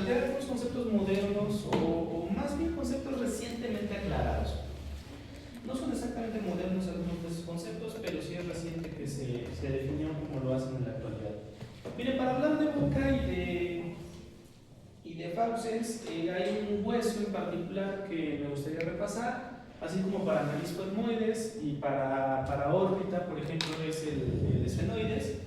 plantear algunos conceptos modernos o más bien conceptos recientemente aclarados. No son exactamente modernos algunos de esos conceptos, pero sí es reciente que se definió como lo hacen en la actualidad. Miren, para hablar de boca y de fauces, hay un hueso en particular que me gustaría repasar, así como para nariz etmoides y para órbita, por ejemplo, es el esfenoides.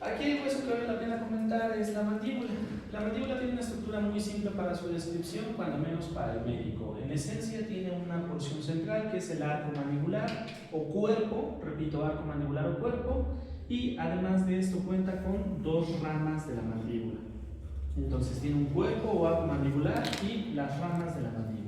Aquí el hueso que vale la pena comentar es la mandíbula. La mandíbula tiene una estructura muy simple para su descripción, cuando menos para el médico. En esencia tiene una porción central que es el arco mandibular o cuerpo, repito, arco mandibular o cuerpo, y además de esto cuenta con dos ramas de la mandíbula. Entonces tiene un cuerpo o arco mandibular y las ramas de la mandíbula.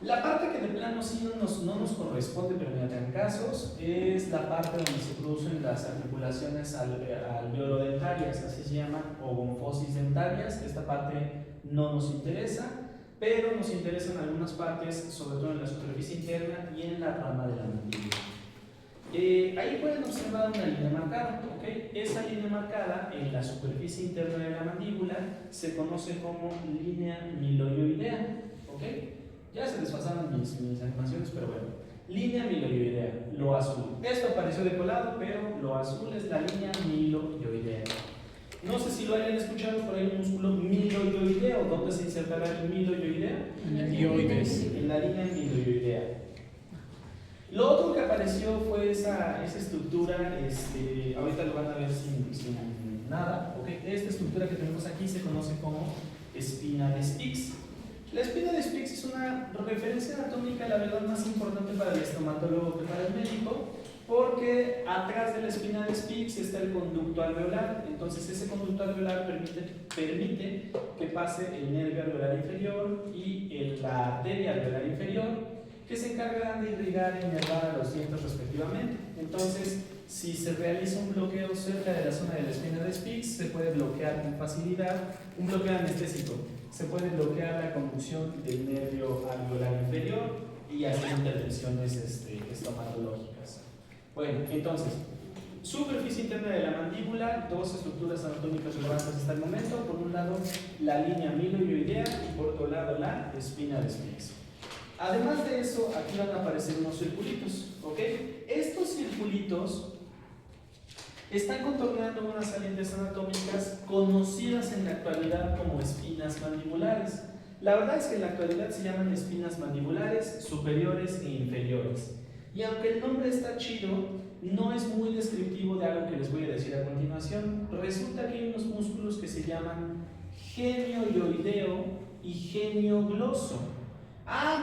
La parte que de plano sí no nos corresponde, pero me hacen casos, es la parte donde se producen las articulaciones alveolodentarias, así se llaman, o gonfosis dentarias. Esta parte no nos interesa, pero nos interesan algunas partes, sobre todo en la superficie interna y en la rama de la mandíbula. Ahí pueden observar una línea marcada, ¿ok? Esa línea marcada en la superficie interna de la mandíbula se conoce como línea miloioidea, ¿ok? Ya se desfasaron mis animaciones, pero bueno. Línea miloioidea, lo azul. Esto apareció de colado, pero lo azul es la línea miloioidea. No sé si lo hayan escuchado, por ahí un músculo miloioideo. ¿Dónde se insertará el miloioidea? En el dioides. En la línea miloioidea. Lo otro que apareció fue esa estructura, ahorita lo van a ver sin nada, ¿ok? Esta estructura que tenemos aquí se conoce como espina de Spix. La espina de Spix es una referencia anatómica, la verdad, más importante para el estomatólogo que para el médico, porque atrás de la espina de Spix está el conducto alveolar. Entonces ese conducto alveolar permite que pase el nervio alveolar inferior y la arteria alveolar inferior, que se encargarán de irrigar y inervar a los dientes respectivamente. Entonces, si se realiza un bloqueo cerca de la zona de la espina de Spix, se puede bloquear con facilidad, un bloqueo anestésico, se puede bloquear la conducción del nervio alveolar inferior y hacer intervenciones estomatológicas. Bueno, entonces, superficie interna de la mandíbula, dos estructuras anatómicas relevantes hasta el momento. Por un lado, la línea miloioidea y por otro lado, la espina de Spix. Además de eso, aquí van a aparecer unos circulitos, ¿ok? Estos circulitos están contorneando unas salientes anatómicas conocidas en la actualidad como espinas mandibulares. La verdad es que en la actualidad se llaman espinas mandibulares superiores e inferiores. Y aunque el nombre está chido, no es muy descriptivo de algo que les voy a decir a continuación. Resulta que hay unos músculos que se llaman genioioideo y geniogloso.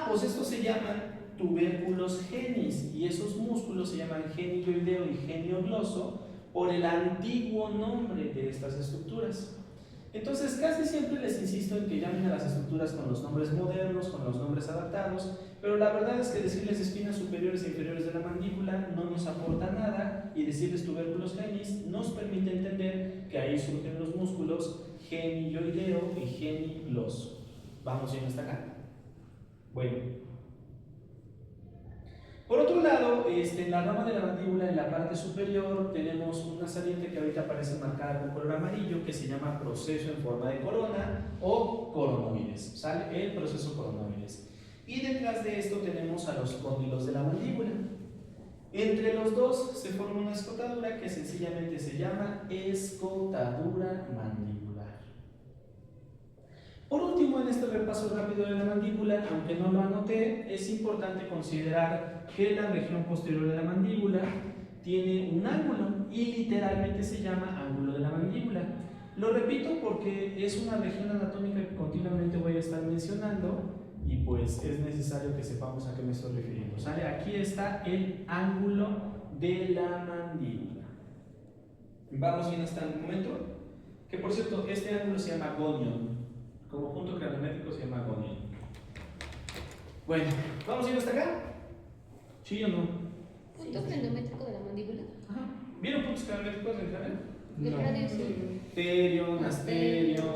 Pues estos se llaman tubérculos genis, y esos músculos se llaman genioideo y geniogloso por el antiguo nombre de estas estructuras. Entonces, casi siempre les insisto en que llamen a las estructuras con los nombres modernos, con los nombres adaptados, pero la verdad es que decirles espinas superiores e inferiores de la mandíbula no nos aporta nada, y decirles tubérculos genis nos permite entender que ahí surgen los músculos genioideo y genigloso. ¿Vamos bien hasta acá? Bueno, por otro lado, en la rama de la mandíbula, en la parte superior, tenemos una saliente que ahorita aparece marcada con color amarillo, que se llama proceso en forma de corona o coronoides, ¿sale? El proceso coronoides. Y detrás de esto tenemos a los cóndilos de la mandíbula. Entre los dos se forma una escotadura que sencillamente se llama escotadura mandibular. Por último, en este repaso rápido de la mandíbula, aunque no lo anoté, es importante considerar que la región posterior de la mandíbula tiene un ángulo y literalmente se llama ángulo de la mandíbula. Lo repito porque es una región anatómica que continuamente voy a estar mencionando y pues es necesario que sepamos a qué me estoy refiriendo, ¿sale? Aquí está el ángulo de la mandíbula. ¿Vamos bien hasta el momento? Que por cierto, este ángulo se llama gonion. Como punto craniométrico se llama gonion. Bueno, ¿vamos a ir hasta acá? ¿Sí o no? ¿Punto craniométrico de la mandíbula? Ajá. ¿Vieron puntos craniométricos en general? ¿De radio sí? Terion, asterion,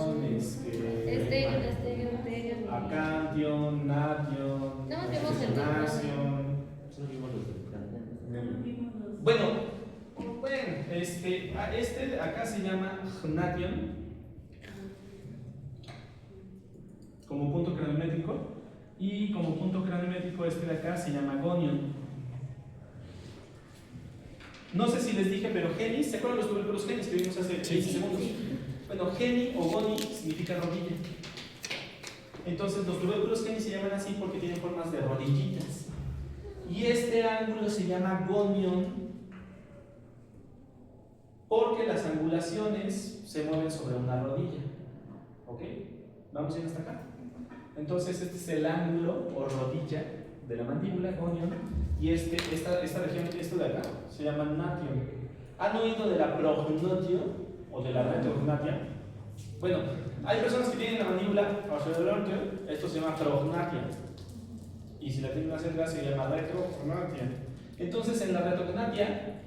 Asterion, acantion, nation, no, vemos el nation. Bueno, acá se llama gnation, como punto cronométrico, y como punto cronométrico este de acá se llama gonion. No sé si les dije, pero genis, ¿se acuerdan los tubérculos genis que vimos hace 15 segundos? Bueno, geni o goni significa rodilla. Entonces los tubérculos genis se llaman así porque tienen formas de rodillitas. Y este ángulo se llama gonion porque las angulaciones se mueven sobre una rodilla. ¿Ok? ¿Vamos bien hasta acá? Entonces este es el ángulo o rodilla de la mandíbula, gonion, y esta región, esto de acá, se llama gnatium. ¿Han oído de la prognatio o de la retrognatia? Bueno, hay personas que tienen la mandíbula hacia adelante, esto se llama prognatia, y si la tienen hacia atrás se llama retrognatia. Entonces en la retrognatia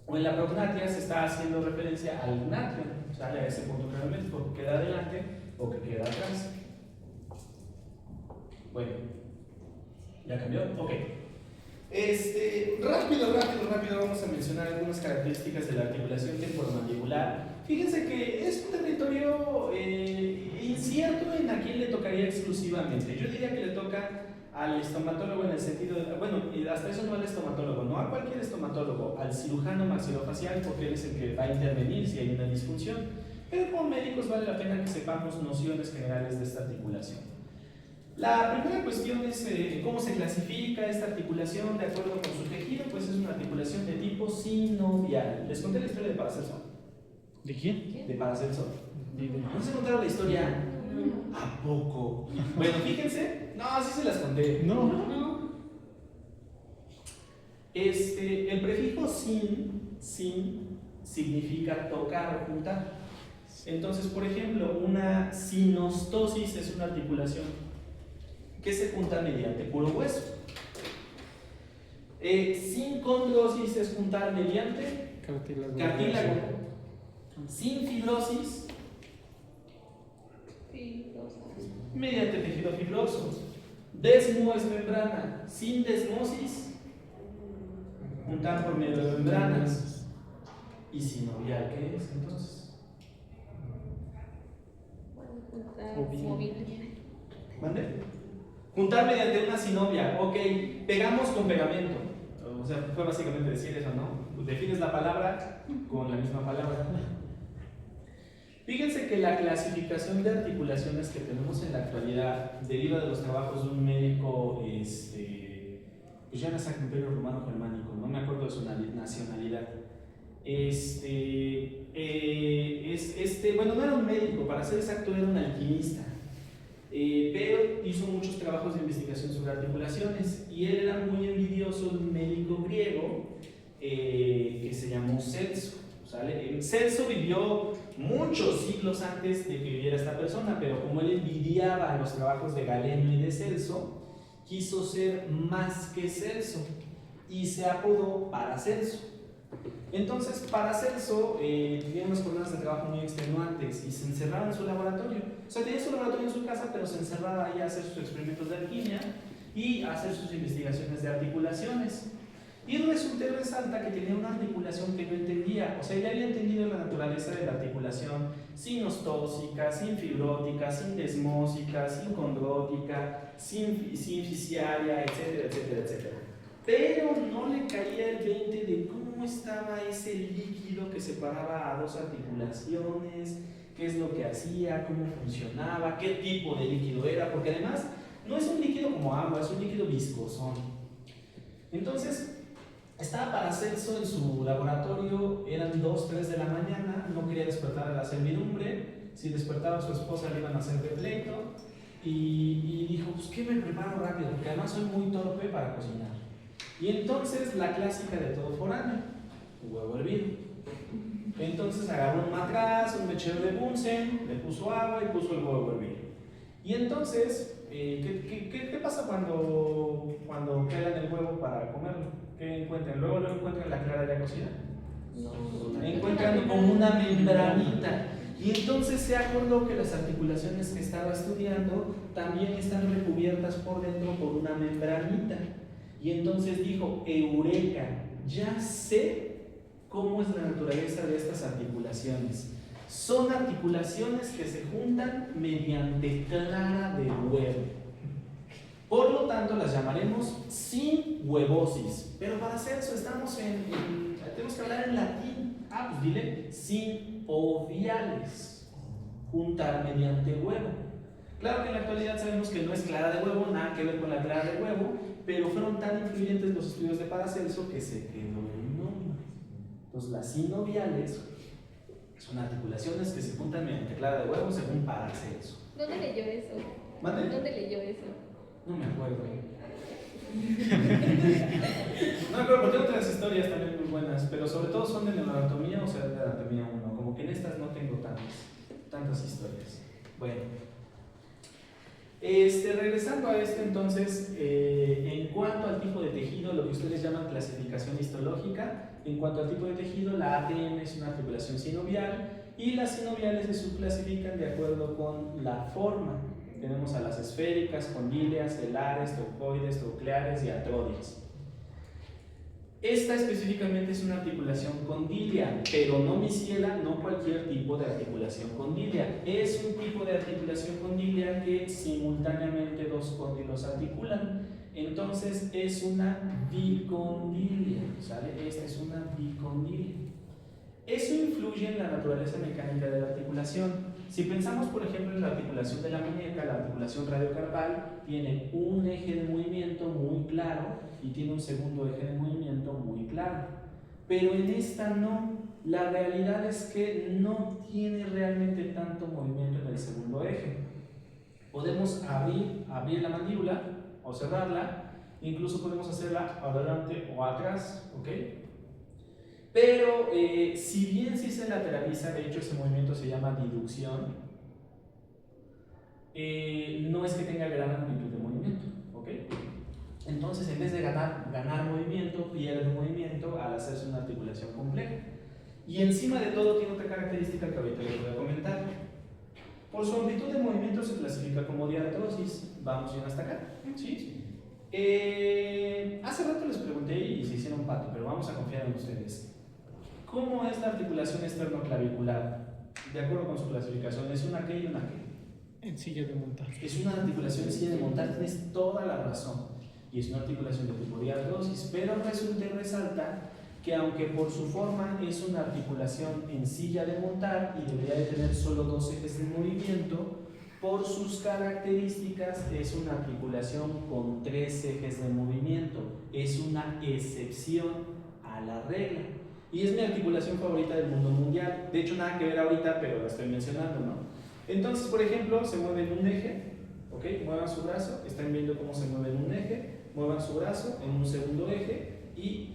o en la prognatia se está haciendo referencia al gnatium, o sea, a ese punto cronométrico que queda adelante o que queda atrás. Bueno, ¿ya cambió? Ok. Rápido vamos a mencionar algunas características de la articulación temporomandibular. Fíjense que es un territorio incierto en a quién le tocaría exclusivamente. Yo diría que le toca al estomatólogo en el sentido de, bueno, hasta eso no al estomatólogo, no a cualquier estomatólogo, al cirujano maxilofacial, porque él es el que va a intervenir si hay una disfunción. Pero como médicos vale la pena que sepamos nociones generales de esta articulación. La primera cuestión es cómo se clasifica esta articulación de acuerdo con su tejido. Pues es una articulación de tipo sinovial. ¿Les conté la historia de Paracelso? ¿De quién? De Paracelso. ¿No se contaron la historia? ¿A poco? Bueno, fíjense. No, sí se las conté. No. El prefijo sin significa tocar o juntar. Entonces, por ejemplo, una sinostosis es una articulación que se junta mediante puro hueso. Sincondrosis es juntar mediante cartílago. Sin fibrosis, mediante tejido fibroso. Desmo es membrana. Sin desmosis, juntar por medio de membranas. ¿Y sinovial qué es entonces? ¿Mande? Juntar mediante una sinovia. Ok, pegamos con pegamento. O sea, fue básicamente decir eso, ¿no? Defines la palabra con la misma palabra. Fíjense que la clasificación de articulaciones que tenemos en la actualidad deriva de los trabajos de un médico, pues ya no es Imperio Romano Germánico, no me acuerdo de su nacionalidad. Bueno, no era un médico, para ser exacto, era un alquimista. Pero hizo muchos trabajos de investigación sobre articulaciones y él era muy envidioso de un médico griego que se llamó Celso. ¿Sale? Celso vivió muchos siglos antes de que viviera esta persona, pero como él envidiaba los trabajos de Galeno y de Celso, quiso ser más que Celso y se apodó Paracelso. Entonces Paracelso tenía unos problemas de trabajo muy extenuantes y se encerraba en su laboratorio. O sea, tenía su laboratorio en su casa, pero se encerraba ahí a hacer sus experimentos de alquimia y a hacer sus investigaciones de articulaciones. Y resulta y resalta que tenía una articulación que no entendía. O sea, él había entendido la naturaleza de la articulación sinostósica, sinfibrótica, sindesmósica, sincondrótica, sinfisiaria, etcétera, etcétera, etcétera. Pero no le caía el 20 de cómo estaba ese líquido que separaba a dos articulaciones, qué es lo que hacía, cómo funcionaba, qué tipo de líquido era, porque además no es un líquido como agua, es un líquido viscosón. Entonces, estaba Paracelso en su laboratorio, eran 2, 3 de la mañana, no quería despertar a la servidumbre, si despertaba a su esposa le iban a hacer de pleito, y dijo, pues ¿qué me preparo rápido? Porque además soy muy torpe para cocinar. Y entonces la clásica de todo foráneo, huevo hervido. Entonces agarró un matraz, un mechero de Bunsen, le puso agua y puso el huevo hervido. Y entonces, ¿qué pasa cuando pelan el huevo para comerlo? ¿Qué encuentran? Luego lo encuentran la clara ya cocida. Encuentran como una membranita. Y entonces se acordó que las articulaciones que estaba estudiando también están recubiertas por dentro por una membranita. Y entonces dijo, eureka, ya sé cómo es la naturaleza de estas articulaciones. son articulaciones que se juntan mediante clara de huevo. Por lo tanto, las llamaremos sin huevosis. Pero para hacer eso tenemos que hablar en latín. Pues dile sin oviales. Juntar mediante huevo. Claro que en la actualidad sabemos que no es clara de huevo, nada que ver con la clara de huevo, pero fueron tan influyentes los estudios de Paracelso que se quedó el nombre. Entonces, las sinoviales son articulaciones que se juntan mediante clara de huevo según Paracelso. ¿Dónde leyó eso? ¿Mande? ¿Dónde leyó eso? No me acuerdo. No me acuerdo, porque tengo otras historias también muy buenas, pero sobre todo son de neuroanatomía o sea de anatomía 1. Como que en estas no tengo tantas historias. Bueno. Regresando a esto entonces, en cuanto al tipo de tejido, lo que ustedes llaman clasificación histológica, en cuanto al tipo de tejido, la ATM es una articulación sinovial y las sinoviales se subclasifican de acuerdo con la forma. Tenemos a las esféricas, condíleas, velares, trocoides, trocleares y artrodias. Esta específicamente es una articulación condílea, pero no misiela, no cualquier tipo de articulación condílea. Es un tipo de articulación condílea que simultáneamente dos cóndilos articulan. Entonces es una bicondilia, ¿sale? Esta es una bicondilia. Eso influye en la naturaleza mecánica de la articulación. Si pensamos, por ejemplo, en la articulación de la muñeca, la articulación radiocarpal tiene un eje de movimiento muy claro y tiene un segundo eje de movimiento muy claro. Pero en esta no. La realidad es que no tiene realmente tanto movimiento en el segundo eje. Podemos abrir la mandíbula o cerrarla, incluso podemos hacerla adelante o atrás, ¿ok? Pero si bien sí se lateraliza, de hecho ese movimiento se llama diducción, no es que tenga gran amplitud de movimiento, ¿ok? Entonces en vez de ganar movimiento, pierde movimiento al hacerse una articulación compleja. Y encima de todo tiene otra característica que ahorita les voy a comentar. Por su amplitud de movimiento se clasifica como diartrosis. Vamos bien hasta acá, ¿sí? Hace rato les pregunté y se hicieron pato, pero vamos a confiar en ustedes. ¿Cómo es la articulación esternoclavicular? De acuerdo con su clasificación, ¿es una qué y una qué? En silla de montar. Es una articulación en silla de montar, tienes toda la razón. Y es una articulación de tipo diartrosis, pero resulta y resalta que aunque por su forma es una articulación en silla de montar y debería de tener solo dos ejes de movimiento, por sus características es una articulación con tres ejes de movimiento. Es una excepción a la regla. Y es mi articulación favorita del mundo mundial. De hecho, nada que ver ahorita, pero la estoy mencionando, ¿no? Entonces, por ejemplo, se mueve en un eje, ¿ok? Muevan su brazo, están viendo cómo se mueve en un eje, muevan su brazo en un segundo eje y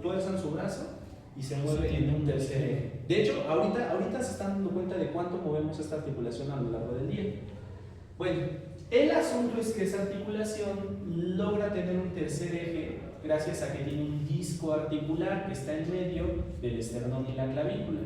tuerzan su brazo y se mueve en un tercer eje. De hecho, ahorita se están dando cuenta de cuánto movemos esta articulación a lo largo del día. Bueno, el asunto es que esa articulación logra tener un tercer eje gracias a que tiene un disco articular que está en medio del esternón y la clavícula.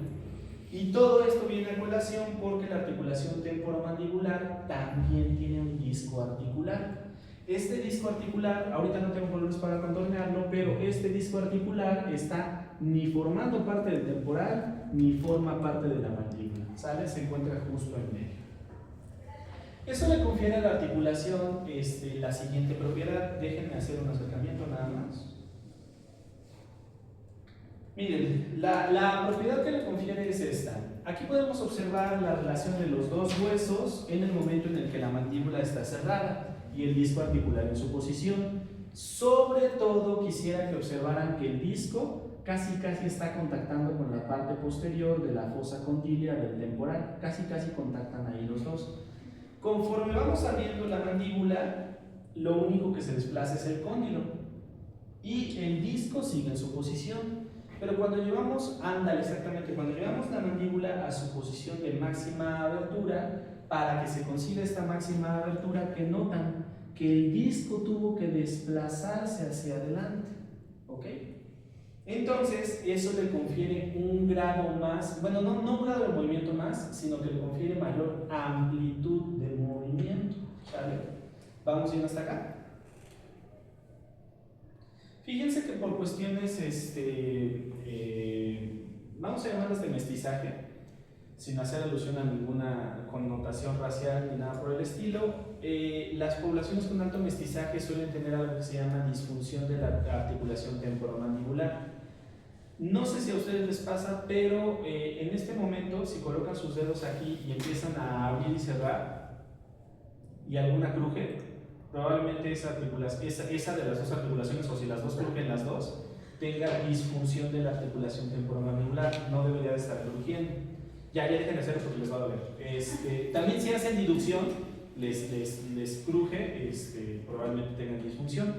Y todo esto viene a colación porque la articulación temporomandibular también tiene un disco articular. Este disco articular, ahorita no tengo colores para contornearlo, pero este disco articular está ni formando parte del temporal ni forma parte de la mandíbula, ¿sale? Se encuentra justo en medio. Eso le confiere a la articulación la siguiente propiedad. Déjenme hacer un acercamiento nada más. Miren, la propiedad que le confiere es esta. Aquí podemos observar la relación de los dos huesos en el momento en el que la mandíbula está cerrada y el disco articular en su posición. Sobre todo quisiera que observaran que el disco casi está contactando con la parte posterior de la fosa condílea del temporal. Casi contactan ahí los dos. Conforme vamos abriendo la mandíbula, lo único que se desplaza es el cóndilo y el disco sigue en su posición. Pero cuando llevamos la mandíbula a su posición de máxima abertura, para que se consiga esta máxima abertura, que notan que el disco tuvo que desplazarse hacia adelante, ¿ok? Entonces, eso le confiere un grado más, bueno, no un grado de movimiento más, sino que le confiere mayor amplitud de movimiento, ¿sale? ¿Vamos bien hasta acá? Fíjense que por cuestiones, vamos a llamarlas de mestizaje, sin hacer alusión a ninguna connotación racial ni nada por el estilo, las poblaciones con alto mestizaje suelen tener algo que se llama disfunción de la articulación temporomandibular. No sé si a ustedes les pasa, pero en este momento, si colocan sus dedos aquí y empiezan a abrir y cerrar, y alguna cruje, probablemente esa de las dos articulaciones, o si las dos crujen las dos, tenga disfunción de la articulación temporomandibular, no debería de estar crujiendo. Ya dejen de hacerlo porque les va a doler. También si hacen diducción, les cruje, probablemente tengan disfunción.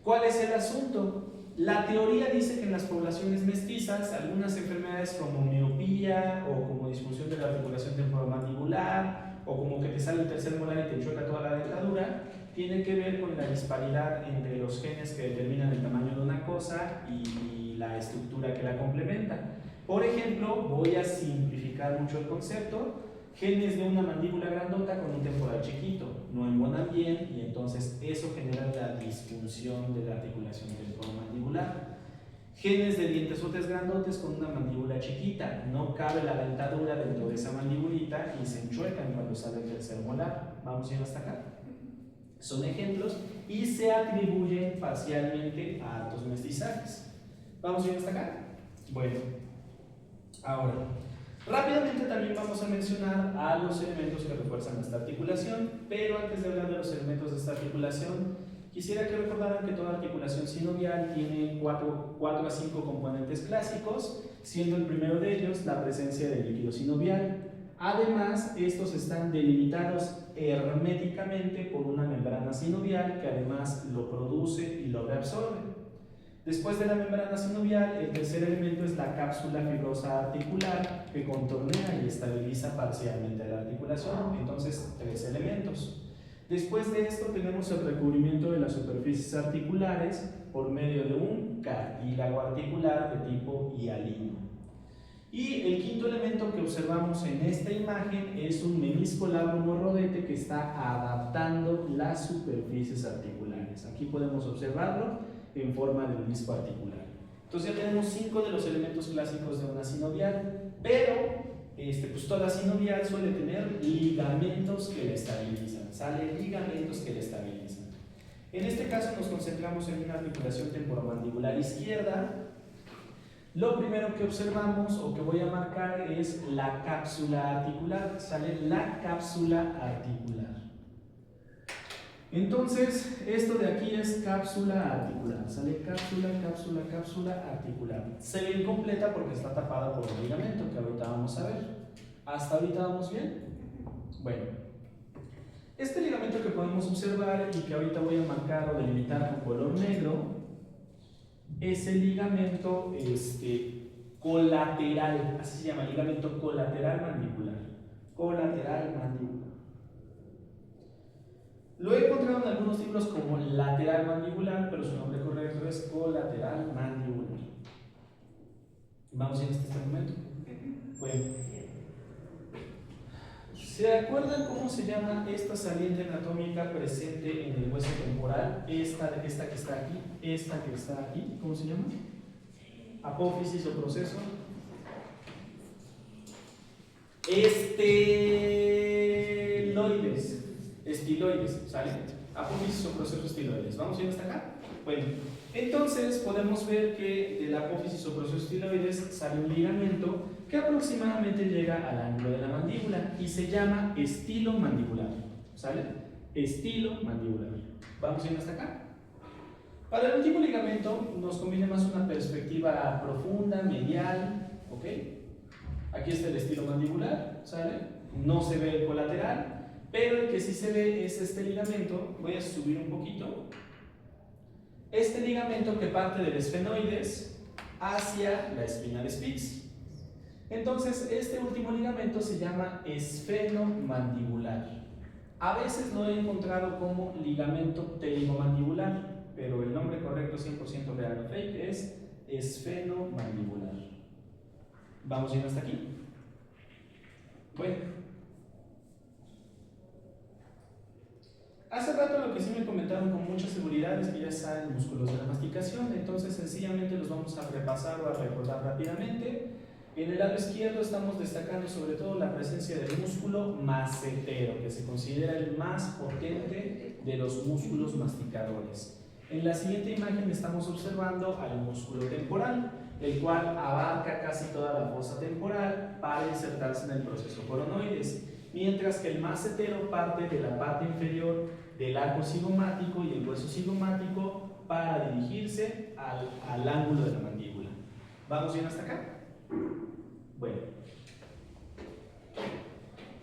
¿Cuál es el asunto? La teoría dice que en las poblaciones mestizas, algunas enfermedades como miopía o como disfunción de la articulación temporomandibular o como que te sale el tercer molar y te enchueca toda la dentadura, tienen que ver con la disparidad entre los genes que determinan el tamaño de una cosa y la estructura que la complementa. Por ejemplo, voy a simplificar mucho el concepto: genes de una mandíbula grandota con un temporal chiquito no embonan bien y entonces eso genera la disfunción de la articulación temporomandibular. Genes de dientesotes grandotes con una mandíbula chiquita, no cabe la dentadura dentro de esa mandibulita y se enchuecan cuando sale el tercer molar. ¿Vamos bien hasta acá? Son ejemplos y se atribuyen parcialmente a altos mestizajes. ¿Vamos bien hasta acá? Bueno, ahora rápidamente también vamos a mencionar a los elementos que refuerzan esta articulación, pero antes de hablar de los elementos de esta articulación, quisiera que recordaran que toda articulación sinovial tiene 4 a 5 componentes clásicos, siendo el primero de ellos la presencia del líquido sinovial. Además, estos están delimitados herméticamente por una membrana sinovial que además lo produce y lo reabsorbe. Después de la membrana sinovial, el tercer elemento es la cápsula fibrosa articular que contornea y estabiliza parcialmente la articulación. Entonces, 3 elementos. Después de esto tenemos el recubrimiento de las superficies articulares por medio de un cartílago articular de tipo hialino. Y el quinto elemento que observamos en esta imagen es un menisco largo rodete que está adaptando las superficies articulares. Aquí podemos observarlo en forma de menisco articular. Entonces ya tenemos 5 de los elementos clásicos de una sinovial, pero pues toda sinovial suele tener ligamentos que la estabilizan, salen ligamentos que la estabilizan. En este caso nos concentramos en una articulación temporomandibular izquierda. Lo primero que observamos o que voy a marcar es la cápsula articular, sale la cápsula articular. Entonces, esto de aquí es cápsula articular, sale cápsula, cápsula, cápsula articular. Se ve incompleta porque está tapada por un ligamento que ahorita vamos a ver. ¿Hasta ahorita vamos bien? Bueno, este ligamento que podemos observar y que ahorita voy a marcar o delimitar con color negro es el ligamento colateral, así se llama, ligamento colateral mandibular. Colateral mandibular. Lo he encontrado en algunos libros como lateral mandibular, pero su nombre correcto es colateral mandibular. ¿Vamos en este momento? Bueno. ¿Se acuerdan cómo se llama esta saliente anatómica presente en el hueso temporal? Esta que está aquí, esta que está aquí, ¿cómo se llama? Apófisis o proceso. Estiloides, ¿sale? Apófisis o proceso estiloides. ¿Vamos bien hasta acá? Bueno, entonces podemos ver que del apófisis o proceso estiloides sale un ligamento que aproximadamente llega al ángulo de la mandíbula y se llama estilo mandibular, ¿sale? Estilo mandibular. ¿Vamos bien hasta acá? Para el último ligamento nos conviene más una perspectiva profunda, medial, ¿ok? Aquí está el estilo mandibular, ¿sale? No se ve el colateral, pero el que sí se ve es este ligamento. Voy a subir un poquito. Este ligamento que parte del esfenoides hacia la espina de Spitz. Entonces, este último ligamento se llama esfenomandibular. A veces lo he encontrado como ligamento pterigomandibular, pero el nombre correcto 100% real o fake es esfenomandibular. ¿Vamos bien hasta aquí? Bueno. Hace rato lo que sí me comentaron con mucha seguridad es que ya saben músculos de la masticación, entonces sencillamente los vamos a repasar o a recordar rápidamente. En el lado izquierdo estamos destacando sobre todo la presencia del músculo macetero, que se considera el más potente de los músculos masticadores. En la siguiente imagen estamos observando al músculo temporal, el cual abarca casi toda la fosa temporal para insertarse en el proceso coronoides, mientras que el macetero parte de la parte inferior del arco cigomático y el hueso cigomático para dirigirse al ángulo de la mandíbula. ¿Vamos bien hasta acá? Bueno.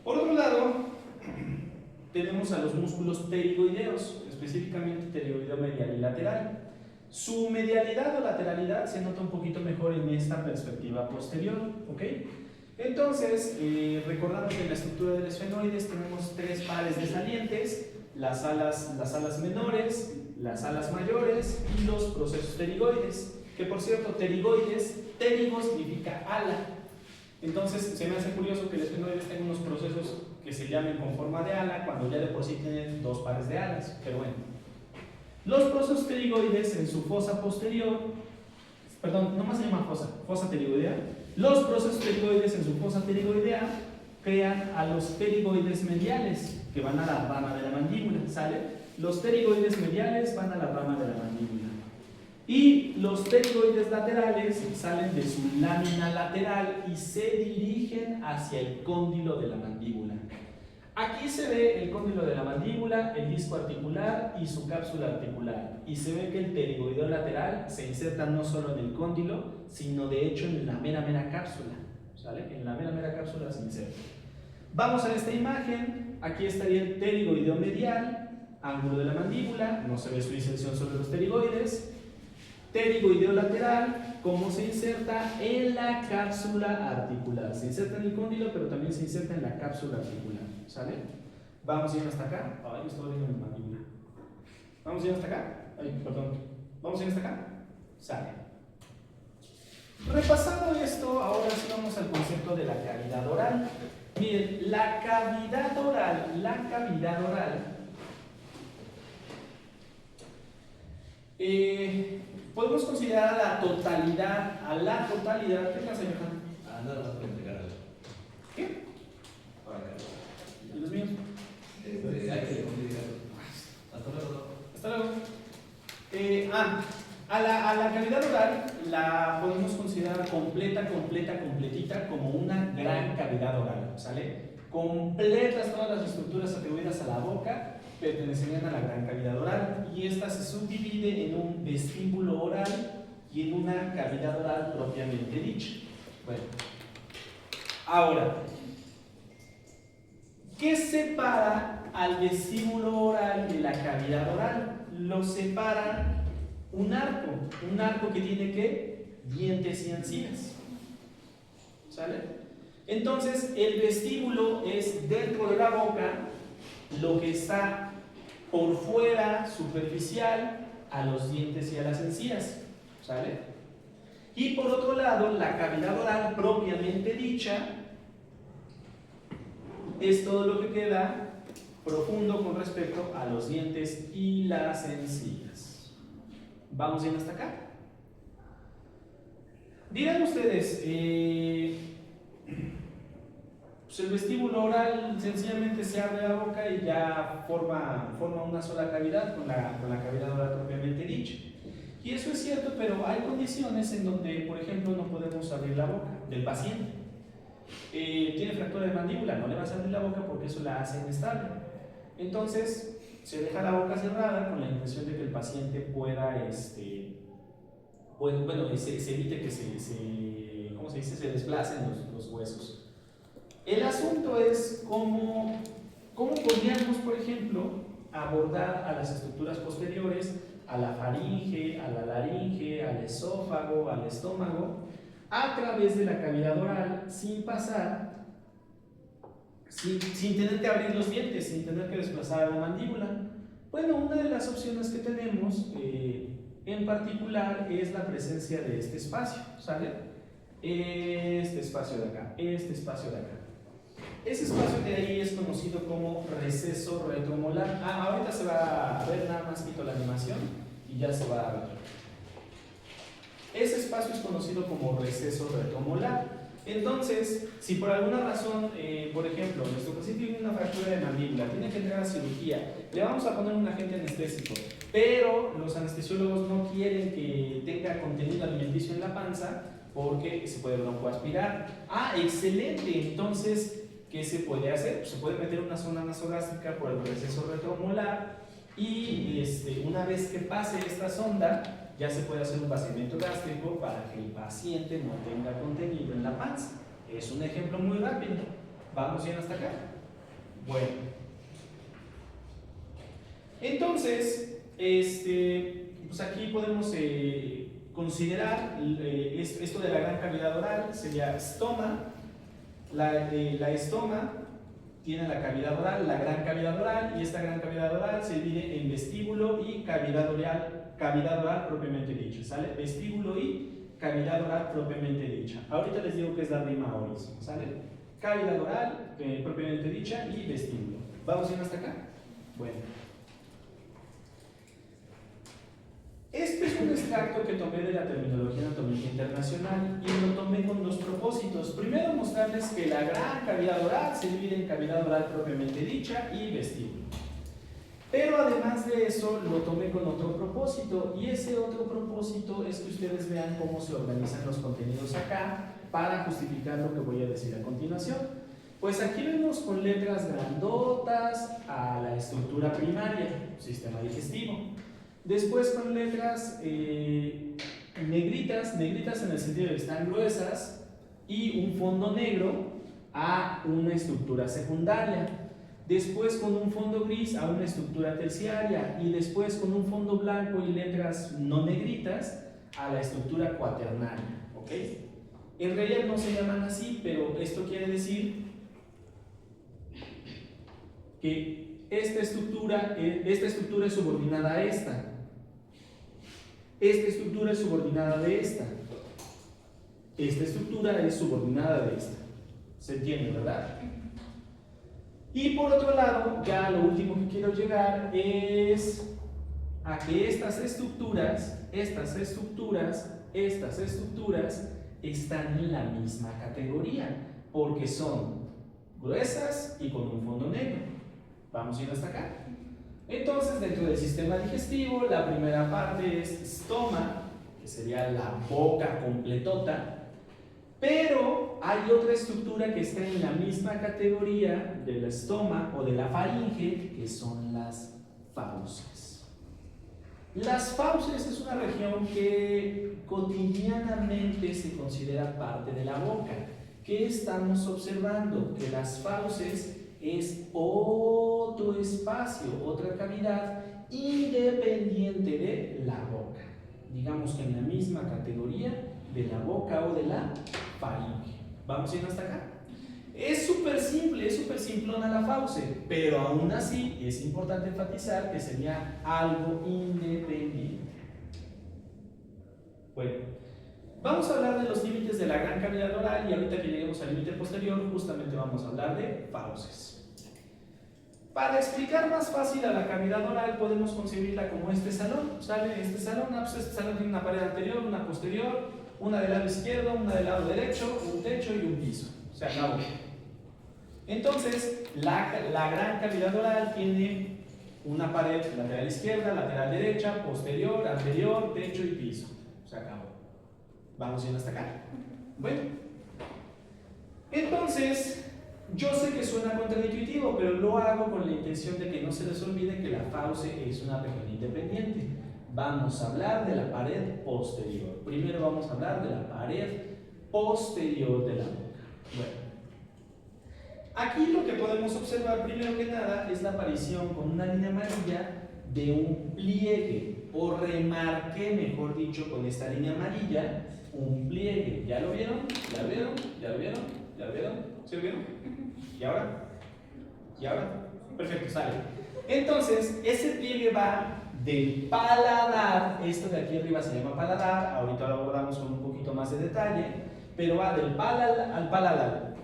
Por otro lado, tenemos a los músculos pterigoideos, específicamente pterigoideo medial y lateral. Su medialidad o lateralidad se nota un poquito mejor en esta perspectiva posterior, ¿ok? Entonces, recordando que en la estructura del esfenoides tenemos tres pares de salientes, las alas menores, las alas mayores y los procesos pterigoides, que por cierto, pterigoides, pterigo significa ala. Entonces, se me hace curioso que el esfenoides tenga unos procesos que se llamen con forma de ala, cuando ya de por sí tienen dos pares de alas, pero bueno. Los procesos pterigoides en su fosa posterior, perdón, no más se llama fosa pterigoidea. Los procesos pterigoides en su fosa pterigoidea crean a los pterigoides mediales, que van a la rama de la mandíbula, ¿sale? Los pterigoides mediales van a la rama de la mandíbula. Y los pterigoides laterales salen de su lámina lateral y se dirigen hacia el cóndilo de la mandíbula. Aquí se ve el cóndilo de la mandíbula, el disco articular y su cápsula articular. Y se ve que el pterigoideo lateral se inserta no solo en el cóndilo, sino de hecho en la mera cápsula. ¿Sale? En la mera cápsula se inserta. Vamos a esta imagen. Aquí estaría el pterigoideo medial, ángulo de la mandíbula, no se ve su inserción sobre los pterigoides. Pterigoideo lateral, cómo se inserta en la cápsula articular. Se inserta en el cóndilo, pero también se inserta en la cápsula articular. ¿Sale? Vamos bien hasta acá. Ay, estoy viendo mi mandíbula. Vamos bien hasta acá. Ay, perdón. Vamos bien hasta acá. Sale. Repasando esto, ahora sí vamos al concepto de la cavidad oral. Miren, la cavidad oral, podemos considerar a la totalidad, ¿qué pasa, Johan? Nada más para entregar algo. ¿Qué? Para acá. ¿Y los míos? Hay que comunicar. Hasta luego. Hasta luego. A la cavidad oral la podemos considerar completita como una gran cavidad oral, ¿sale? Completas todas las estructuras atribuidas a la boca pertenecerían a la gran cavidad oral y esta se subdivide en un vestíbulo oral y en una cavidad oral propiamente dicha. Bueno, ahora, ¿qué separa al vestíbulo oral de la cavidad oral? Lo separa un arco que tiene ¿qué? Dientes y encías. ¿Sale? Entonces, el vestíbulo es dentro de la boca lo que está por fuera, superficial, a los dientes y a las encías. ¿Sale? Y por otro lado, la cavidad oral propiamente dicha es todo lo que queda profundo con respecto a los dientes y las encías. ¿Vamos bien hasta acá? Dirán ustedes, pues el vestíbulo oral sencillamente se abre la boca y ya forma una sola cavidad con la cavidad oral propiamente dicha. Y eso es cierto, pero hay condiciones en donde, por ejemplo, no podemos abrir la boca del paciente. Tiene fractura de mandíbula, no le vas a abrir la boca porque eso la hace inestable. Entonces, se deja la boca cerrada con la intención de que el paciente pueda, se evite que se desplacen los huesos. El asunto es cómo podríamos, por ejemplo, abordar a las estructuras posteriores, a la faringe, a la laringe, al esófago, al estómago, a través de la cavidad oral, sin tener que abrir los dientes, sin tener que desplazar a la mandíbula. Bueno, una de las opciones que tenemos en particular es la presencia de este espacio, ¿sale? Este espacio de acá, este espacio de acá. Ese espacio de ahí es conocido como receso retromolar. Ahorita se va a ver, nada más quito la animación y ya se va a ver. Ese espacio es conocido como receso retromolar. Entonces, si por alguna razón, por ejemplo, nuestro paciente tiene una fractura de mandíbula, tiene que entrar a cirugía, le vamos a poner un agente anestésico, pero los anestesiólogos no quieren que tenga contenido alimenticio en la panza porque se puede broncoaspirar. Ah, excelente. Entonces, ¿qué se puede hacer? Pues se puede meter una sonda nasogástrica por el proceso retromolar y una vez que pase esta sonda, ya se puede hacer un vaciamiento gástrico para que el paciente no tenga contenido en la panza. Es un ejemplo muy rápido. ¿Vamos bien hasta acá? Bueno. Entonces, pues aquí podemos considerar esto de la gran cavidad oral, sería estoma. La estoma tiene la cavidad oral, la gran cavidad oral, y esta gran cavidad oral se divide en vestíbulo y cavidad oral propiamente dicha, ¿sale? Vestíbulo y cavidad oral propiamente dicha. Ahorita les digo que es la rima oris, ¿sale? Cavidad oral propiamente dicha y vestíbulo. ¿Vamos bien hasta acá? Bueno. Este es un extracto que tomé de la terminología anatómica internacional y lo tomé con dos propósitos. Primero, mostrarles que la gran cavidad oral se divide en cavidad oral propiamente dicha y vestíbulo. Pero además de eso, lo tomé con otro propósito, y ese otro propósito es que ustedes vean cómo se organizan los contenidos acá para justificar lo que voy a decir a continuación. Pues aquí vemos con letras grandotas a la estructura primaria, sistema digestivo. Después con letras negritas en el sentido de que están gruesas, y un fondo negro a una estructura secundaria. Después con un fondo gris a una estructura terciaria, y después con un fondo blanco y letras no negritas a la estructura cuaternaria. ¿Ok? En realidad no se llaman así, pero esto quiere decir que esta estructura es subordinada a esta. Esta estructura es subordinada de esta. Esta estructura es subordinada de esta. ¿Se entiende, verdad? Y por otro lado, ya lo último que quiero llegar es a que estas estructuras están en la misma categoría, porque son gruesas y con un fondo negro. ¿Vamos a ir hasta acá? Entonces, dentro del sistema digestivo, la primera parte es estoma, que sería la boca completota, pero hay otra estructura que está en la misma categoría del estoma o de la faringe, que son las fauces. Las fauces es una región que cotidianamente se considera parte de la boca. ¿Qué estamos observando? Que las fauces es otro espacio, otra cavidad independiente de la boca. Digamos que en la misma categoría de la boca o de la faringe. ¿Vamos a ir hasta acá? Es súper simple, es súper simplona la fauce, pero aún así es importante enfatizar que sería algo independiente. Bueno, vamos a hablar de los límites de la gran cavidad oral, y ahorita que lleguemos al límite posterior, justamente vamos a hablar de fauces. Para explicar más fácil a la cavidad oral, podemos concebirla como este salón. ¿Sale? Este salón tiene una pared anterior, una posterior, una del lado izquierdo, una del lado derecho, un techo y un piso. Se acabó. Entonces, la gran cavidad oral tiene una pared lateral izquierda, lateral derecha, posterior, anterior, techo y piso. Se acabó. ¿Vamos bien hasta acá? Bueno. Entonces, yo sé que suena contraintuitivo, pero lo hago con la intención de que no se les olvide que la fauce es una región independiente. Vamos a hablar de la pared posterior. Primero vamos a hablar de la pared posterior de la boca. Bueno, aquí lo que podemos observar primero que nada es la aparición con una línea amarilla de un pliegue, o remarqué, mejor dicho, con esta línea amarilla, un pliegue. ¿Ya lo vieron? ¿Ya lo vieron? ¿Ya lo vieron? ¿Ya lo vieron? ¿Sí lo vieron? ¿Y ahora? ¿Y ahora? Perfecto, sale. Entonces, ese pliegue va del paladar, esto de aquí arriba se llama paladar, ahorita lo abordamos con un poquito más de detalle, pero va del paladar al paladar,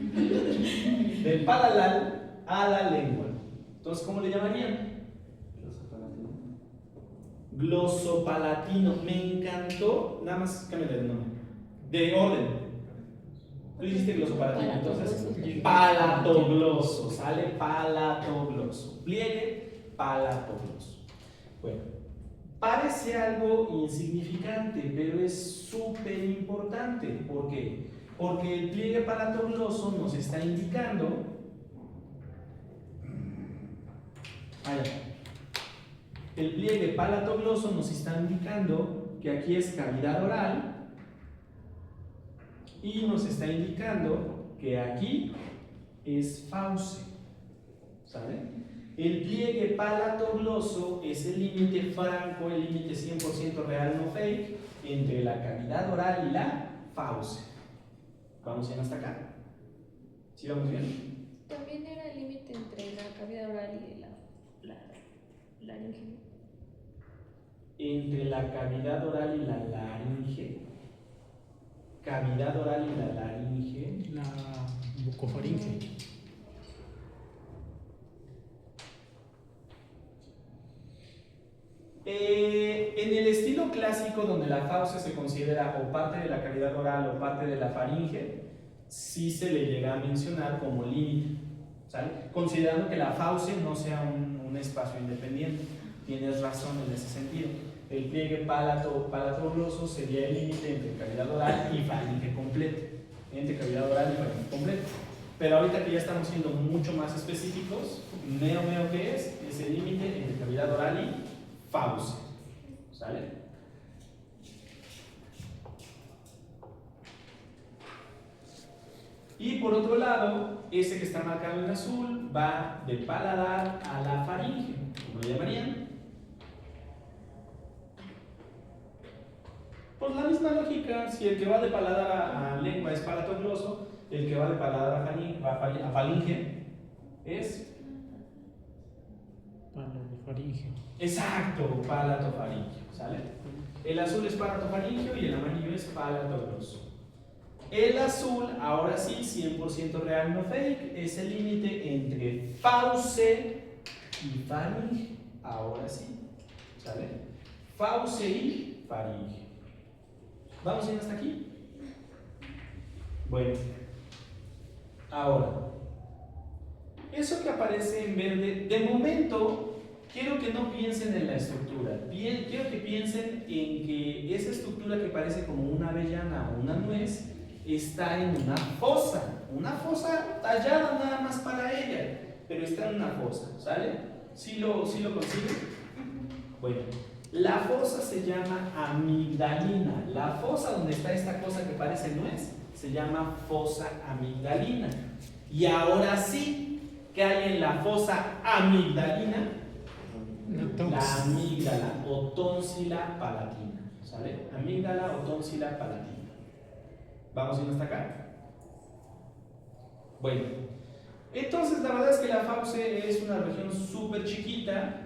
del paladar a la lengua. Entonces, ¿cómo le llamarían? Glosopalatino. Me encantó, nada más cámbiale de nombre, de orden. Tú dijiste glosopalatino, entonces Palatogloso. palatogloso, sale palatogloso. Pliegue palatogloso. Bueno, parece algo insignificante, pero es súper importante. ¿Por qué? Porque el pliegue palatogloso nos está indicando. El pliegue palatogloso nos está indicando que aquí es cavidad oral y nos está indicando que aquí es fauce. ¿Sale? El pliegue palatogloso es el límite franco, el límite 100% real no fake entre la cavidad oral y la fauce. ¿Vamos bien hasta acá? ¿Sí vamos bien? También era el límite entre la cavidad oral y la laringe. Entre la cavidad oral y la laringe. Cavidad oral y la laringe. La bucofaringe. En el estilo clásico, donde la fauce se considera o parte de la cavidad oral o parte de la faringe, sí se le llega a mencionar como límite, ¿sale? Considerando que la fauce no sea un espacio independiente. Tienes razón en ese sentido. El pliegue palatogloso sería el límite entre cavidad oral y faringe completa. Entre cavidad oral y faringe completa. Pero ahorita que ya estamos siendo mucho más específicos, meo que es el límite entre cavidad oral y fauce. ¿Sale? Y por otro lado, ese que está marcado en azul va del paladar a la faringe, como lo llamarían. Por la misma lógica, si el que va de paladar a lengua es palatogloso, el que va de paladar a faringe es. Palatofaringeo. Exacto, palatofaringeo, ¿sale? El azul es palatofaringeo y el amarillo es palatogloso. El azul, ahora sí, 100% real, no fake, es el límite entre fauce y faringe. Ahora sí, ¿sale? Fauce y faringe. ¿Vamos bien hasta aquí? Bueno, ahora, eso que aparece en verde, de momento, quiero que no piensen en la estructura. Quiero que piensen en que esa estructura que parece como una avellana o una nuez está en una fosa tallada nada más para ella, pero está en una fosa, ¿sale? ¿Sí lo consiguen? Bueno, la fosa se llama amigdalina. La fosa donde está esta cosa que parece nuez se llama fosa amigdalina. Y ahora sí, ¿qué hay en la fosa amigdalina? La amígdala o tónsila palatina, ¿sale? Amígdala o tónsila palatina. ¿Vamos bien hasta acá? Bueno, entonces la verdad es que la fauce es una región súper chiquita.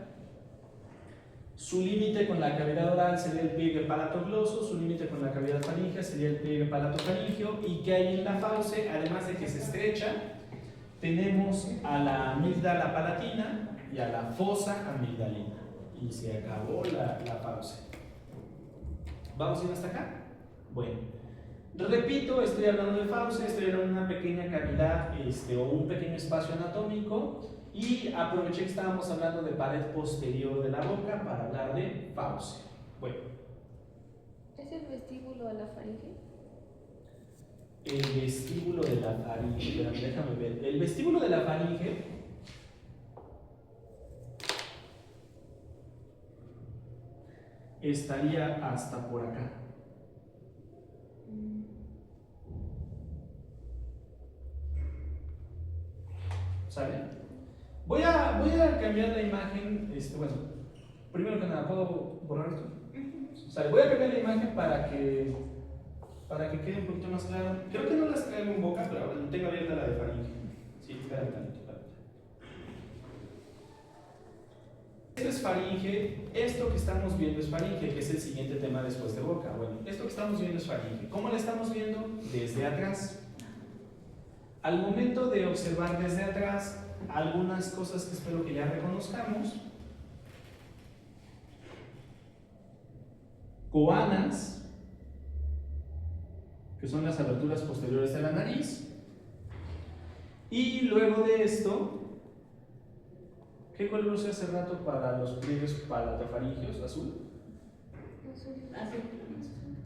Su límite con la cavidad oral sería el pliegue palatogloso, su límite con la cavidad faríngea sería el pliegue palatofaríngeo. ¿Y qué hay en la fauce? Además de que se estrecha, tenemos a la amígdala palatina y a la fosa amigdalina. Y se acabó la fauce. ¿Vamos bien hasta acá? Bueno. Repito, estoy hablando de fauce, estoy hablando de una pequeña cavidad o un pequeño espacio anatómico y aproveché que estábamos hablando de pared posterior de la boca para hablar de fauce. Bueno. ¿Es el vestíbulo a la faringe? El vestíbulo de la faringe, espérame, déjame ver. El vestíbulo de la faringe estaría hasta por acá. ¿Sale? Voy a cambiar la imagen, bueno, primero que nada, ¿puedo borrar esto? ¿Sale? Voy a cambiar la imagen para que quede un poquito más claro. Creo que no las traigo en boca, pero ahora tengo abierta la de faringe. Sí, espérame tantito. Esto es faringe, esto que estamos viendo es faringe, que es el siguiente tema después de boca. Bueno, esto que estamos viendo es faringe. ¿Cómo la estamos viendo? Desde atrás. Al momento de observar desde atrás algunas cosas que espero que ya reconozcamos. Coanas, que son las aberturas posteriores de la nariz. Y luego de esto, ¿qué color usé hace rato para los pliegues palatofaringeos? ¿Azul?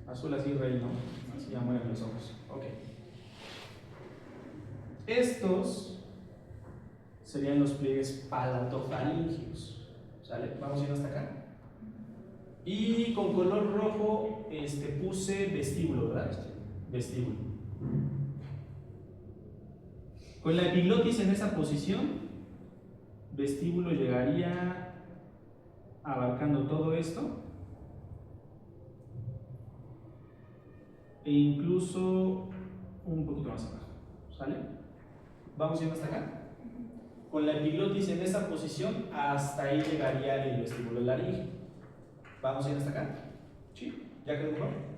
Azul así rey, ¿no? Así ya mueren los ojos. Ok. Estos serían los pliegues palatofaringeos. ¿Sale? Vamos a ir hasta acá. Y con color rojo puse vestíbulo, ¿verdad? Vestíbulo. Con la epiglotis en esa posición, vestíbulo llegaría abarcando todo esto e incluso un poquito más abajo. ¿Sale? Vamos yendo hasta acá. Con la epiglotis en esa posición, hasta ahí llegaría el vestíbulo laríngeo. Vamos a ir hasta acá. ¿Sí? ¿Ya quedó mejor?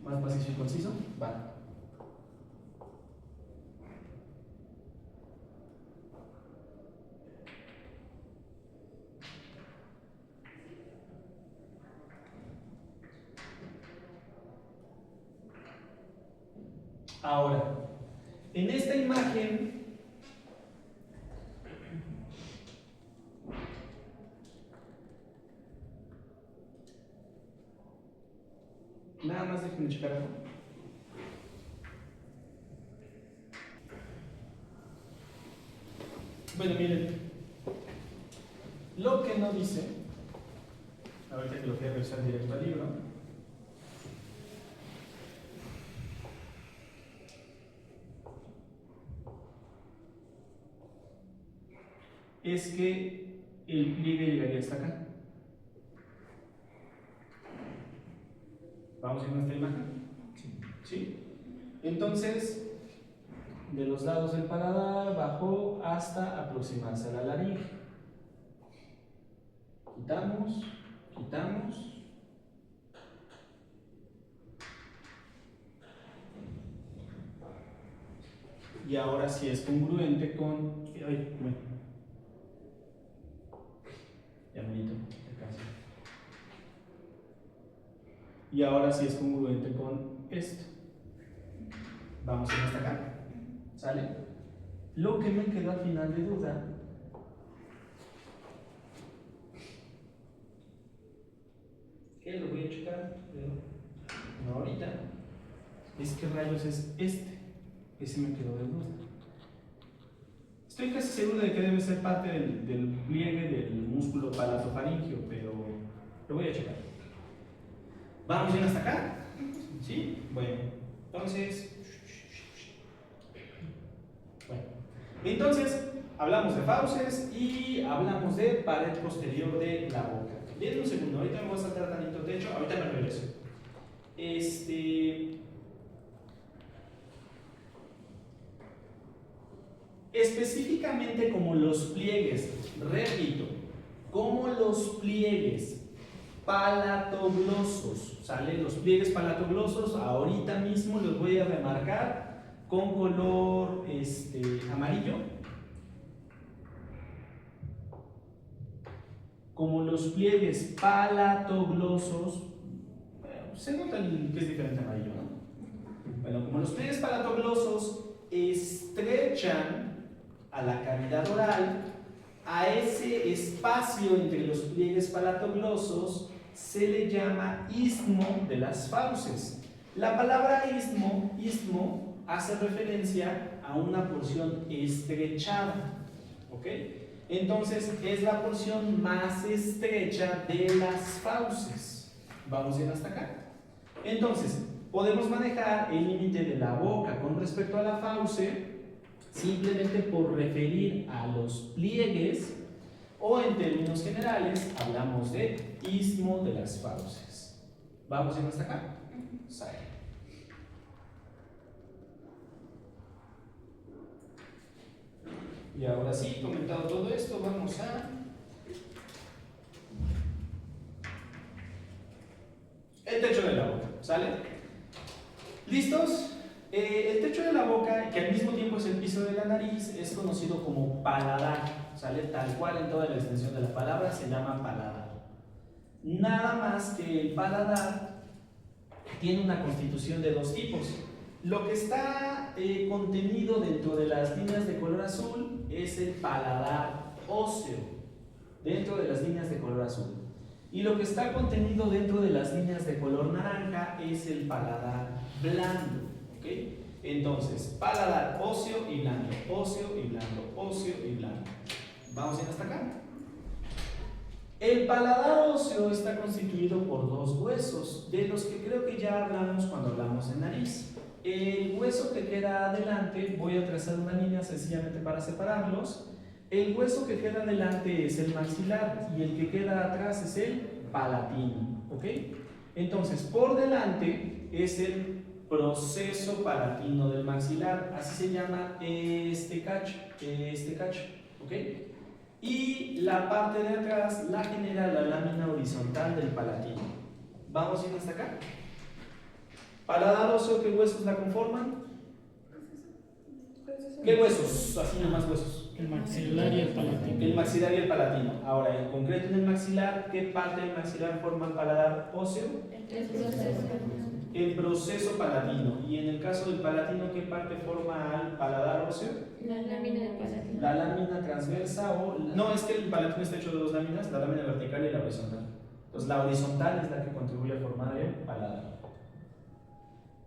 Más preciso y conciso. Vale. Ahora, en esta imagen nada más déjenme checar algo. Bueno, miren, lo que no dice, ahorita que lo voy a revisar directo al libro, es que el pliegue llegaría hasta acá. ¿Vamos a esta imagen? ¿Sí? Entonces, de los lados del paladar bajó hasta aproximarse a la laringe. Quitamos, quitamos. Y ahora sí es congruente con... Ay, bueno. Ya me quito. Y ahora sí es congruente con esto. Vamos a ir hasta acá. ¿Sale? Lo que me quedó al final de duda que lo voy a checar, pero no ahorita, es que rayos es este. Ese me quedó de duda. Estoy casi seguro de que debe ser parte del pliegue del músculo palatofaringeo, pero lo voy a checar. ¿Vamos bien hasta acá? ¿Sí? Bueno, entonces hablamos de fauces y hablamos de pared posterior de la boca. Denme un segundo, ahorita me voy a saltar tantito techo, ahorita me regreso. Específicamente como los pliegues, repito, como los pliegues palatoglosos, ¿sale? Los pliegues palatoglosos ahorita mismo los voy a remarcar con color amarillo. Como los pliegues palatoglosos, se nota que es diferente amarillo, ¿no? Bueno, como los pliegues palatoglosos estrechan a la cavidad oral, a ese espacio entre los pliegues palatoglosos se le llama istmo de las fauces. La palabra istmo hace referencia a una porción estrechada, ¿ok? Entonces es la porción más estrecha de las fauces. ¿Vamos bien hasta acá? Entonces, podemos manejar el límite de la boca con respecto a la fauce simplemente por referir a los pliegues, o en términos generales hablamos de istmo de las fauces. ¿Vamos bien hasta acá? Sale. Y ahora sí, comentado todo esto, vamos a el techo de la boca, ¿sale? ¿Listos? El techo de la boca, que al mismo tiempo es el piso de la nariz, es conocido como paladar, ¿sale? Tal cual en toda la extensión de la palabra se llama paladar. Nada más que el paladar tiene una constitución de dos tipos. Lo que está contenido dentro de las líneas de color azul es el paladar óseo, dentro de las líneas de color azul. Y lo que está contenido dentro de las líneas de color naranja es el paladar blando. ¿Ok? Entonces, paladar óseo y blando, óseo y blando, óseo y blando. ¿Vamos bien hasta acá? El paladar óseo está constituido por dos huesos, de los que creo que ya hablamos cuando hablamos de nariz. El hueso que queda adelante, voy a trazar una línea sencillamente para separarlos. El hueso que queda adelante es el maxilar y el que queda atrás es el palatino. ¿Ok? Entonces, por delante es el proceso palatino del maxilar, así se llama este cacho. ¿Ok? Y la parte de atrás la genera la lámina horizontal del palatino. ¿Vamos bien hasta acá? Paladar óseo, ¿qué huesos la conforman? ¿Qué huesos? Así nomás huesos. El maxilar y el palatino. El maxilar y el palatino. Ahora, en concreto en el maxilar, ¿qué parte del maxilar forma el paladar óseo? El proceso palatino. Y en el caso del palatino, ¿qué parte forma al paladar óseo? La lámina del palatino. La lámina transversa o... No, es que el palatino está hecho de dos láminas, la lámina vertical y la horizontal. Entonces la horizontal es la que contribuye a formar el paladar.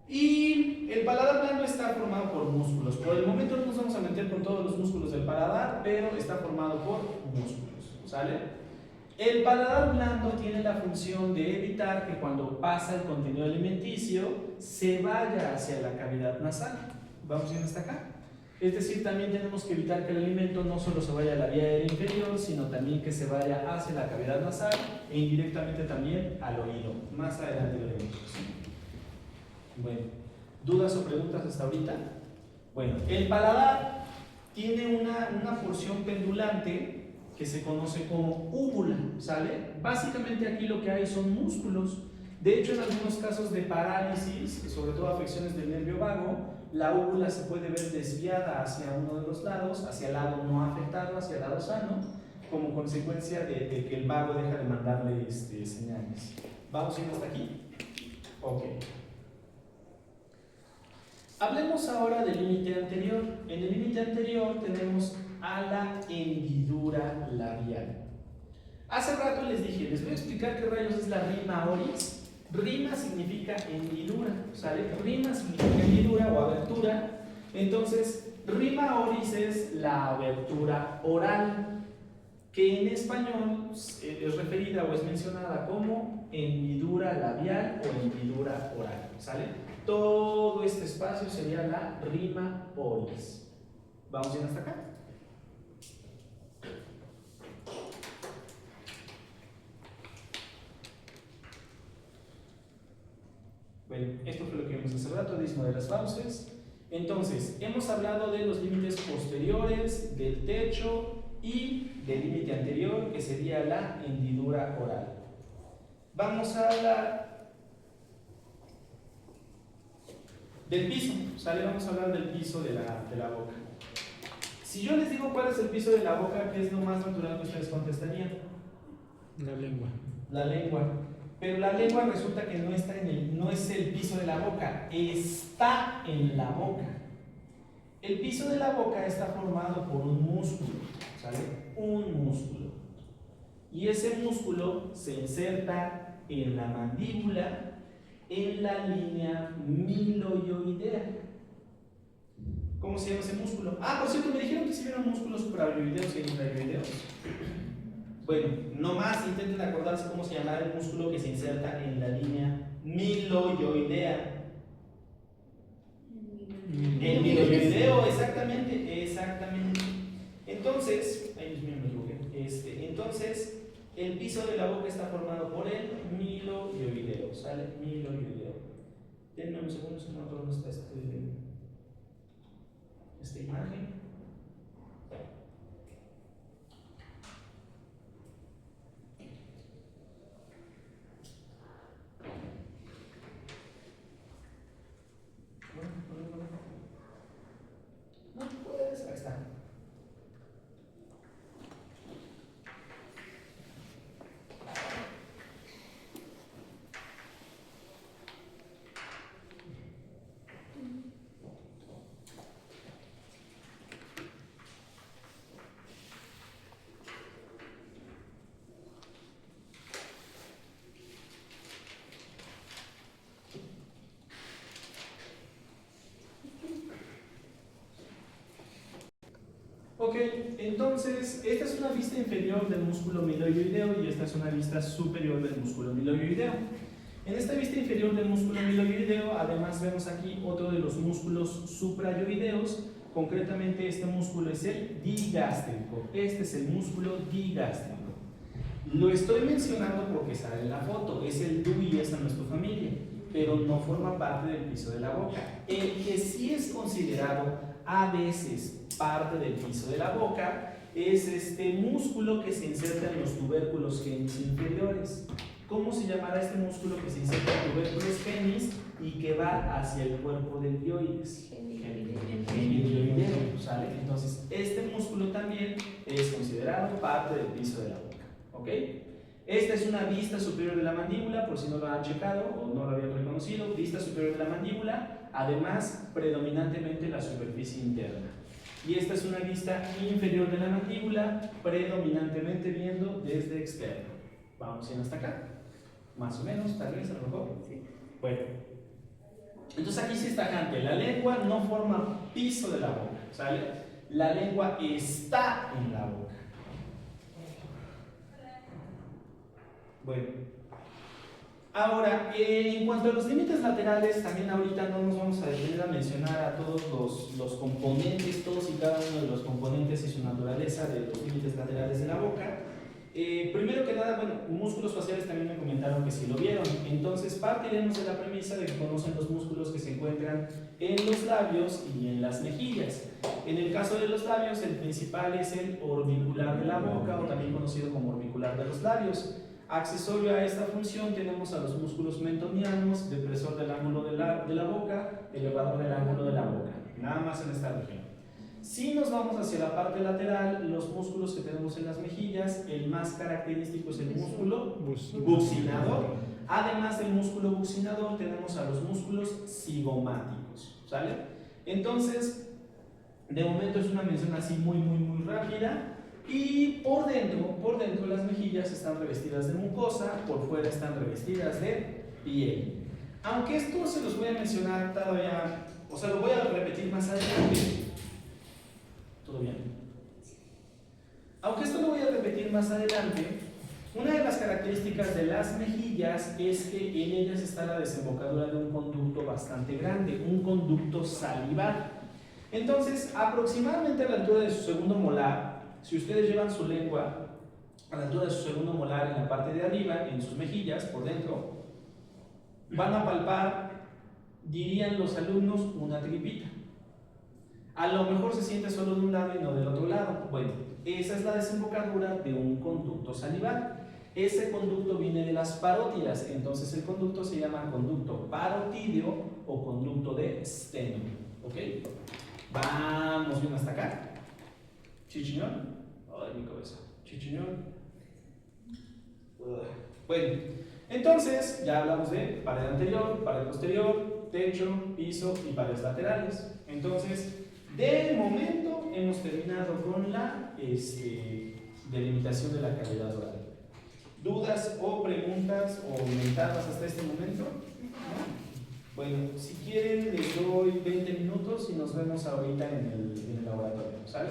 Y el paladar blando está formado por músculos. Por el momento no nos vamos a meter con todos los músculos del paladar, pero está formado por músculos. ¿Sale? El paladar blando tiene la función de evitar que cuando pasa el contenido alimenticio se vaya hacia la cavidad nasal. ¿Vamos bien hasta acá? Es decir, también tenemos que evitar que el alimento no solo se vaya a la vía aérea inferior, sino también que se vaya hacia la cavidad nasal e indirectamente también al oído. Más adelante lo veremos. Bueno, ¿dudas o preguntas hasta ahorita? Bueno, el paladar tiene una porción pendulante que se conoce como úvula, ¿sale? Básicamente aquí lo que hay son músculos. De hecho, en algunos casos de parálisis, sobre todo afecciones del nervio vago, la úvula se puede ver desviada hacia uno de los lados, hacia el lado no afectado, hacia el lado sano, como consecuencia de que el vago deja de mandarle señales. ¿Vamos bien hasta aquí? Ok. Hablemos ahora del límite anterior. En el límite anterior tenemos a la hendidura labial. Hace rato les dije, les voy a explicar qué rayos es la rima oris. Rima significa hendidura, ¿sale? Rima significa hendidura o abertura. Entonces, rima oris es la abertura oral, que en español es referida o es mencionada como hendidura labial o hendidura oral, ¿sale? Todo este espacio sería la rima oris. ¿Vamos bien hasta acá? Bueno, esto fue lo que vimos hace rato, dismo de las fauces. Entonces, hemos hablado de los límites posteriores, del techo y del límite anterior, que sería la hendidura oral. Vamos a hablar del piso, ¿sale? Vamos a hablar del piso de la boca. Si yo les digo cuál es el piso de la boca, ¿qué es lo más natural que ustedes contestarían? La lengua. La lengua. Pero la lengua resulta que no está no es el piso de la boca, está en la boca. El piso de la boca está formado por un músculo, ¿sale? Un músculo. Y ese músculo se inserta en la mandíbula, en la línea miloioidea. ¿Cómo se llama ese músculo? Ah, por cierto, me dijeron que si vieron músculos supraoioideos y infraoioideos. Bueno, nomás intenten acordarse cómo se llama el músculo que se inserta en la línea miloioidea. El miloioideo, exactamente, exactamente. Entonces, ay Dios mío, me equivoqué. Entonces, el piso de la boca está formado por el miloioideo, ¿sale? Miloioideo. Denme un segundo, si no me acuerdo dónde está esta imagen. No, pues, ahí está. Ok, entonces esta es una vista inferior del músculo milioideo y esta es una vista superior del músculo milioideo. En esta vista inferior del músculo milioideo, además vemos aquí otro de los músculos suprayoideos. Concretamente este músculo es el digástrico. Este es el músculo digástrico. Lo estoy mencionando porque sale en la foto. Es el DUI, en nuestra familia, pero no forma parte del piso de la boca. El que sí es considerado a veces parte del piso de la boca es este músculo que se inserta en los tubérculos genis inferiores. ¿Cómo se llamará este músculo que se inserta en tubérculos genis y que va hacia el cuerpo del dioides? Genidioideo, ¿sale? Entonces, este músculo también es considerado parte del piso de la boca, ¿ok? Esta es una vista superior de la mandíbula, por si no lo han checado o no lo habían reconocido, vista superior de la mandíbula, además predominantemente la superficie interna. Y esta es una vista inferior de la mandíbula, predominantemente viendo desde externo. Vamos bien hasta acá, más o menos, tal vez, a lo mejor. Bueno, entonces aquí sí está tajante, la lengua no forma piso de la boca, ¿sale? La lengua está en la boca. Bueno, ahora, en cuanto a los límites laterales, también ahorita no nos vamos a detener a mencionar a todos los componentes, todos y cada uno de los componentes y su naturaleza de los límites laterales de la boca. Primero que nada, bueno, músculos faciales también me comentaron que sí lo vieron. Entonces partiremos de la premisa de que conocen los músculos que se encuentran en los labios y en las mejillas. En el caso de los labios, el principal es el orbicular de la boca, o también conocido como orbicular de los labios. Accesorio a esta función tenemos a los músculos mentonianos, depresor del ángulo de la boca, elevador del ángulo de la boca, nada más en esta región. Si nos vamos hacia la parte lateral, los músculos que tenemos en las mejillas, el más característico es el músculo buccinador. Además del músculo buccinador, tenemos a los músculos cigomáticos, ¿sale? Entonces, de momento es una mención así muy rápida. Y por dentro las mejillas están revestidas de mucosa, por fuera están revestidas de piel. Aunque esto se los voy a mencionar todavía, o sea, lo voy a repetir más adelante. ¿Todo bien? Aunque esto lo voy a repetir más adelante, una de las características de las mejillas es que en ellas está la desembocadura de un conducto bastante grande, un conducto salivar. Entonces, aproximadamente a la altura de su segundo molar, si ustedes llevan su lengua a la altura de su segundo molar en la parte de arriba, en sus mejillas, por dentro, van a palpar, dirían los alumnos, una tripita. A lo mejor se siente solo de un lado y no del otro lado. Bueno, esa es la desembocadura de un conducto salivar. Ese conducto viene de las parótidas, entonces el conducto se llama conducto parotídeo o conducto de Steno. ¿Ok? Vamos bien hasta acá. Chichiñón. Ay, mi cabeza. Chichiñón. Bueno, entonces ya hablamos de pared anterior, pared posterior, techo, piso y paredes laterales. Entonces, de momento hemos terminado con la delimitación de la cavidad oral. ¿Dudas o preguntas o mentadas hasta este momento? Bueno, si quieren les doy 20 minutos y nos vemos ahorita en el laboratorio, ¿sale?